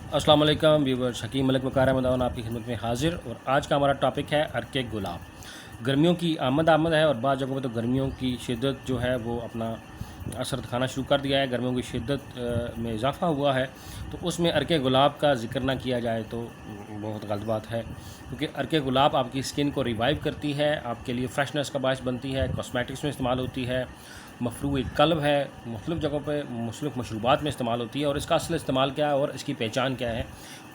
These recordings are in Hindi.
अस्सलाम वालेकुम व्यूवर्स, हकीम मलिक वकार मदान आपकी खिदमत में हाजिर। और आज का हमारा टॉपिक है अर्के गुलाब। गर्मियों की आमद है और बाद जगहों पर तो गर्मियों की शिद्दत जो है वो अपना असर दिखाना शुरू कर दिया है। गर्मियों की शिद्दत में इजाफ़ा हुआ है, तो उसमें अर्के गुलाब का ज़िक्र ना किया जाए तो बहुत गलत बात है, क्योंकि अर्के गुलाब आपकी स्किन को रिवाइव करती है, आपके लिए फ्रेशनेस का बायस बनती है, कॉस्मेटिक्स में इस्तेमाल होती है, मफरू कल्ब है, मुख्तलिफ़ जगहों पे मुख्तलिफ़ मशरूबात में इस्तेमाल होती है। और इसका असल इस्तेमाल क्या है और इसकी पहचान क्या है,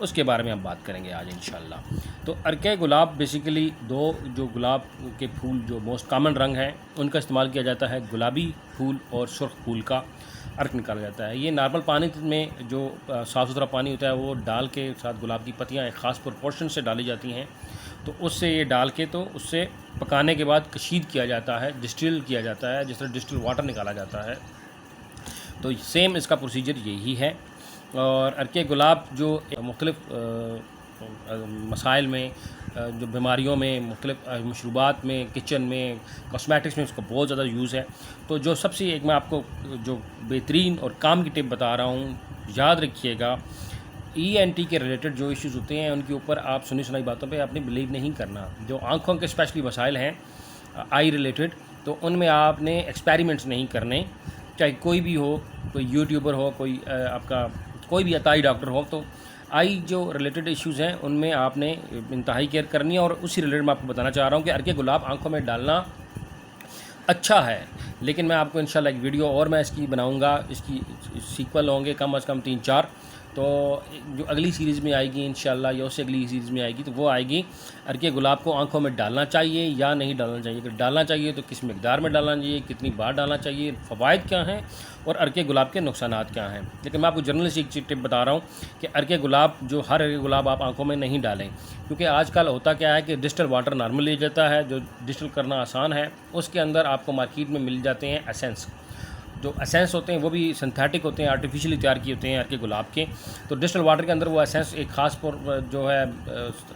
उसके बारे में हम बात करेंगे आज इंशाल्लाह। तो अर्के गुलाब बेसिकली दो जो गुलाब के फूल जो मोस्ट कॉमन रंग हैं उनका इस्तेमाल किया जाता है। गुलाबी फूल और सुर्ख फूल का अर्क निकाला जाता है। ये नॉर्मल पानी में जो साफ़ सुथरा पानी होता है वो डाल के साथ गुलाब की पत्तियाँ एक ख़ास प्रोपोर्शन से डाली जाती हैं, तो उससे ये डाल के तो उससे पकाने के बाद कशीद किया जाता है, डिस्टिल किया जाता है, जिस तरह डिस्टिल वाटर निकाला जाता है। तो सेम इसका प्रोसीजर यही है। और अर्के गुलाब जो मुख्तलिफ़ मसाइल में, जो बीमारियों में, मुख्तलिफ़ मशरूबात में, किचन में, कॉस्मेटिक्स में इसका बहुत ज़्यादा यूज़ है। तो जो सबसे एक मैं आपको जो बेहतरीन और काम की टिप बता रहा हूँ, याद रखिएगा, ENT के रिलेटेड जो इश्यूज़ होते हैं उनके ऊपर आप सुनी सुनाई बातों पे आपने बिलीव नहीं करना। जो आँखों के स्पेशली मसाइल हैं आई रिलेटेड, तो उनमें आपने एक्सपेरिमेंट्स नहीं करने, चाहे कोई भी हो, कोई यूट्यूबर हो, कोई आपका कोई भी अताई डॉक्टर हो। तो आई जो रिलेटेड इश्यूज़ हैं उनमें आपने इंतहाई केयर करनी है। और उसी रिलेटेड मैं आपको बताना चाह रहा हूँ कि अर्के गुलाब आँखों में डालना अच्छा है, लेकिन मैं आपको इंशाल्लाह एक वीडियो और मैं इसकी बनाऊंगा, इसकी सीक्वल होंगे कम अज़ कम 3-4। तो जो अगली सीरीज़ में आएगी इंशाल्लाह, या उससे अगली सीरीज़ में आएगी, तो वो आएगी अर्के गुलाब को आंखों में डालना चाहिए या नहीं डालना चाहिए। अगर डालना चाहिए तो किस मिकदार में डालना चाहिए, कितनी बार डालना चाहिए, फ़वाइद क्या हैं और अर्के गुलाब के नुकसानात क्या हैं। लेकिन मैं आपको जनरली एक टिप बता रहा हूँ कि अर्के गुलाब जो हर अर्के गुलाब आप आंखों में नहीं डालें, क्योंकि आजकल होता क्या है कि डिस्टिल वाटर नॉर्मल ले जाता है, जो डिस्टिल करना आसान है, उसके अंदर आपको मार्केट में मिल जाते हैं एसेंस। जो एसेंस होते हैं वो भी सिंथेटिक होते हैं, आर्टिफिशियली तैयार किए होते हैं अर्के गुलाब के। तो डिस्टिल वाटर के अंदर वो एसेंस एक ख़ास पर जो है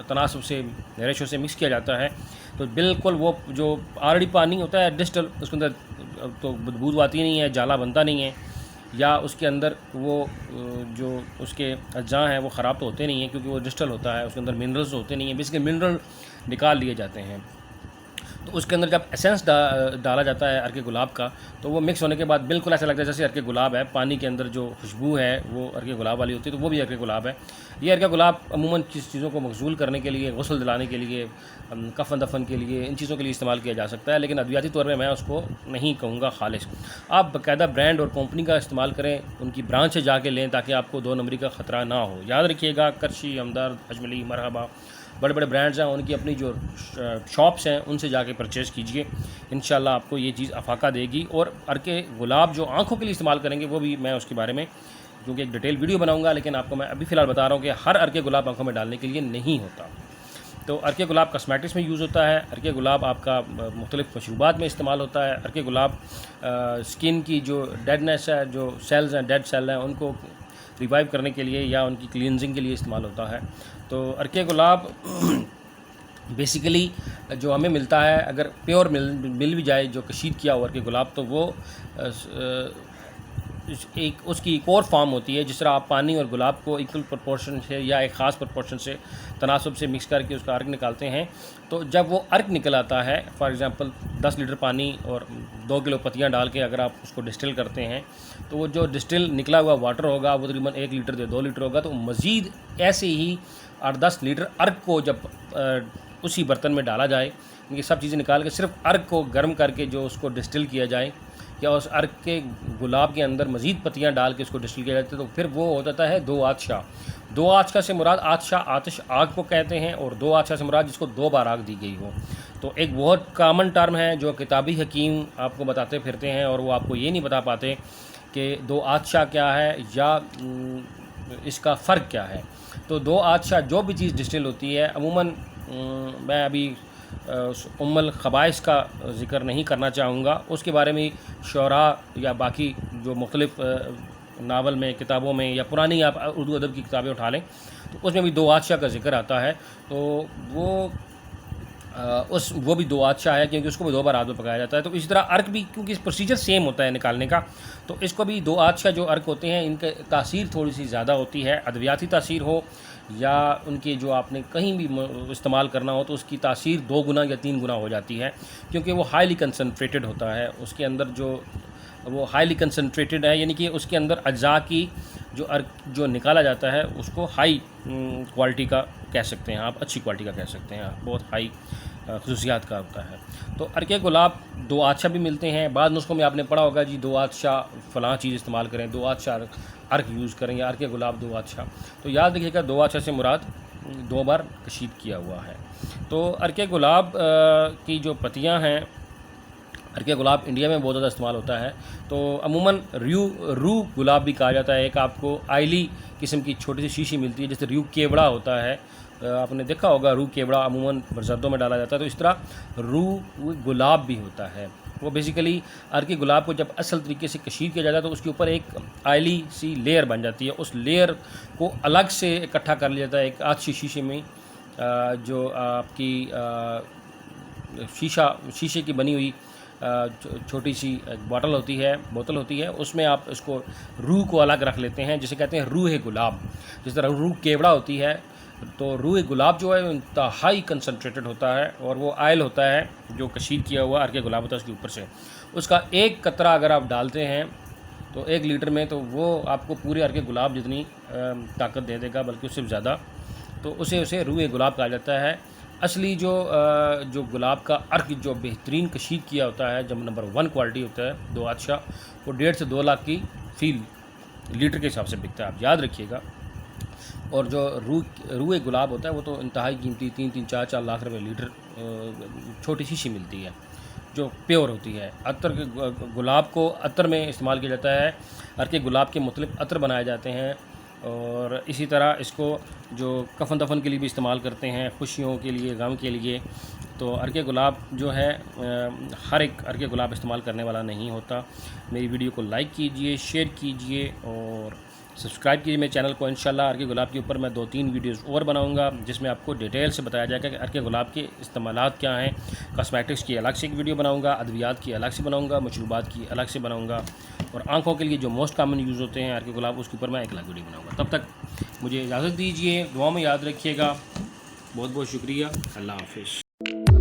तनासब से, रेशो से मिक्स किया जाता है। तो बिल्कुल वो जो ऑलरेडी पानी होता है डिस्टिल, उसके अंदर तो बदबू आती नहीं है, जाला बनता नहीं है, या उसके अंदर वो जो उसके अज्जा हैं वो ख़राब तो होते नहीं हैं, क्योंकि वो डिस्टिल होता है, उसके अंदर मिनरल्स होते नहीं हैं, बेसिकली मिनरल निकाल लिए जाते हैं। तो उसके अंदर जब एसेंस डाला जाता है अर्के गुलाब का, तो वो मिक्स होने के बाद बिल्कुल ऐसा लगता है जैसे अर्के गुलाब है। पानी के अंदर जो खुशबू है वो अर्के गुलाब वाली होती है, तो वो भी अर्के गुलाब है। ये अर्के गुलाब अमूमन किस चीज़ों को मकसूल करने के लिए, गसल दिलाने के लिए, कफन दफन के लिए, इन चीज़ों के लिए इस्तेमाल किया जा सकता है, लेकिन अद्वियाती तौर पर मैं उसको नहीं कहूँगा खालिश। आप बाकायदा ब्रांड और कंपनी का इस्तेमाल करें, उनकी ब्रांच से जाके लें, ताकि आपको 2 नंबरी का ख़तरा ना हो। याद रखिएगा, करशी, हमदर्द, अजमली, मरहबा, बड़े बड़े ब्रांड्स हैं, उनकी अपनी जो शॉप्स हैं उनसे जाके परचेज़ कीजिए। इंशाल्लाह आपको ये चीज़ अफाका देगी। और अर्के गुलाब जो आँखों के लिए इस्तेमाल करेंगे वो भी मैं उसके बारे में क्योंकि एक डिटेल वीडियो बनाऊंगा, लेकिन आपको मैं अभी फ़िलहाल बता रहा हूँ कि हर अर्के गुलाब आँखों में डालने के लिए नहीं होता। तो अर्के गुलाब कॉस्मेटिक्स में यूज़ होता है, अर्के गुलाब आपका मुख्तलिफ़ मशरूबात में इस्तेमाल होता है, अर्के गुलाब स्किन की जो डेडनेस है, जो सेल्स हैं, डेड सेल हैं, उनको रिवाइव करने के लिए या उनकी क्लींजिंग के लिए इस्तेमाल होता है। तो अर्के गुलाब बेसिकली जो हमें मिलता है, अगर प्योर मिल भी जाए जो कशीद किया हुआ अर्के गुलाब, तो वो एक उसकी एक और फॉर्म होती है। जिस तरह आप पानी और गुलाब को इक्वल प्रोपोर्शन से या एक ख़ास प्रोपोर्शन से तनासब से मिक्स करके उसका अर्क निकालते हैं, तो जब वो अर्क निकल आता है, फॉर एग्ज़ाम्पल 10 लीटर पानी और 2 किलो पत्तियाँ डाल के अगर आप उसको डिस्टिल करते हैं, तो वो जो डिस्टिल निकला हुआ वाटर होगा वो तकरीबन 1 लीटर से 2 लीटर होगा। तो मज़ीद ऐसे ही 8-10 लीटर अर्क को जब उसी बर्तन में डाला जाए, इनकी सब चीज़ें निकाल के सिर्फ अर्क को गर्म करके जो उसको डिस्टिल किया जाए, या उस अर्क के गुलाब के अंदर मज़ीद पत्तियाँ डाल के उसको डिस्टिल किया जाता है, तो फिर वो हो जाता है 2 आतशा। 2 आतशा से मुराद आतशा आतिश आग को कहते हैं, और 2 आतशा से मुराद जिसको 2 बार आग दी गई हो। तो एक बहुत कॉमन टर्म है जो किताबी हकीम आपको बताते फिरते हैं, और वो आपको ये नहीं बता पाते कि 2 आतशा क्या है या इसका फ़र्क क्या है। तो 2 आतशा जो भी चीज़ डिस्टिल होती है, अमूमन मैं अभी उम्मुल ख़बाइस का ज़िक्र नहीं करना चाहूँगा, उसके बारे में शोरा या बाकी जो मुख्तलिफ़ नावल में, किताबों में, या पुरानी आप उर्दू अदब की किताबें उठा लें, तो उसमें भी 2 आतशा का ज़िक्र आता है। तो वो उस वो भी 2 आध शाह है, क्योंकि उसको भी 2 बार आग में पकाया जाता है। तो इसी तरह अर्क भी, क्योंकि प्रोसीजर सेम होता है निकालने का, तो इसको भी 2 आध शाह जो अर्क होते हैं इनके तासीर थोड़ी सी ज़्यादा होती है। अद्वियाती तासीर हो या उनके जो आपने कहीं भी इस्तेमाल करना हो तो उसकी तासीर 2 गुना या 3 गुना हो जाती है, क्योंकि वो हाईली कंसनट्रेटेड होता है। उसके अंदर जो वो हाईली कंसनट्रेटेड है, यानी कि उसके अंदर अज्जा की जो अर्क जो निकाला जाता है उसको हाई क्वालिटी का कह सकते हैं आप, अच्छी क्वालिटी का कह सकते हैं आप, बहुत हाई खसूसियात का होता है। तो अर्के गुलाब 2 आदशाह भी मिलते हैं। बाद नुस्खों में आपने पढ़ा होगा जी 2 आदशाह फ़लाँ चीज़ इस्तेमाल करें, 2 आदशाह अर्क यूज़ करें या अर्के गुलाब 2 आदशाह। तो याद रखिएगा 2 आदशाह से मुराद 2 बार कशीद किया हुआ है। तो अर्के गुलाब की जो पत्तियाँ हैं, अर्के गुलाब इंडिया में बहुत ज़्यादा इस्तेमाल होता है। तो अमूमन रू गुलाब भी कहा जाता है। एक आपको आयली किस्म की छोटी सी शीशी मिलती है, जैसे रू केवड़ा होता है, आपने देखा होगा रू केवड़ा अमूमन बरसातों में डाला जाता है। तो इस तरह रू गुलाब भी होता है। वो बेसिकली अर्के गुलाब को जब असल तरीके से कशीद किया जाता है तो उसके ऊपर एक आयली सी लेयर बन जाती है। उस लेयर को अलग से इकट्ठा कर लिया जाता है एक आध शीशे में, जो आपकी शीशे की बनी हुई छोटी सी बोतल होती है, उसमें आप इसको रूह को अलग रख लेते हैं, जिसे कहते हैं रूह गुलाब। जिस तरह रूह केवड़ा होती है, तो रूह गुलाब जो है इंतहाई कंसनट्रेटेड होता है और वो आयल होता है जो कशीद किया हुआ अर्के गुलाब होता है उसके ऊपर से। उसका एक कतरा अगर आप डालते हैं तो 1 लीटर में, तो वो आपको पूरे अर्के गुलाब जितनी ताकत दे देगा, बल्कि उससे ज़्यादा। तो उसे रूह गुलाब कहा जाता है। असली जो गुलाब का अर्क जो बेहतरीन कशीद किया होता है, जब नंबर 1 क्वालिटी होता है 2 आदशाह, वो 1.5 से 2 लाख की फ़ी लीटर के हिसाब से बिकता है, आप याद रखिएगा। और जो रूह गुलाब होता है वो तो इंतहाई कीमती 3-3, 4-4 लाख रुपए लीटर छोटी शीशी मिलती है जो प्योर होती है। अतर के गुलाब को अतर में इस्तेमाल किया जाता है। अर्के गुलाब के मुख्तलिफ अतर बनाए जाते हैं और इसी तरह इसको जो कफन दफन के लिए भी इस्तेमाल करते हैं, खुशियों के लिए, गम के लिए। तो अर्के गुलाब जो है हर एक अर्के गुलाब इस्तेमाल करने वाला नहीं होता। मेरी वीडियो को लाइक कीजिए, शेयर कीजिए और सब्सक्राइब कीजिए मेरे चैनल को। इंशाल्लाह अर्के गुलाब के ऊपर मैं 2-3 वीडियोस और बनाऊंगा, जिसमें आपको डिटेल से बताया जाएगा कि अर्के गुलाब के इस्तेमालात क्या हैं। कॉस्मेटिक्स की अलग से एक वीडियो बनाऊंगा, अद्वियात की अलग से बनाऊंगा, मशरूबात की अलग से बनाऊंगा, और आँखों के लिए जो मोस्ट कॉमन यूज़ होते हैं अर्के गुलाब, उसके ऊपर मैं एक अलग वीडियो बनाऊँगा। तब तक मुझे इजाज़त दीजिए, दुआ में याद रखिएगा। बहुत बहुत शुक्रिया। अल्लाह हाफिज़।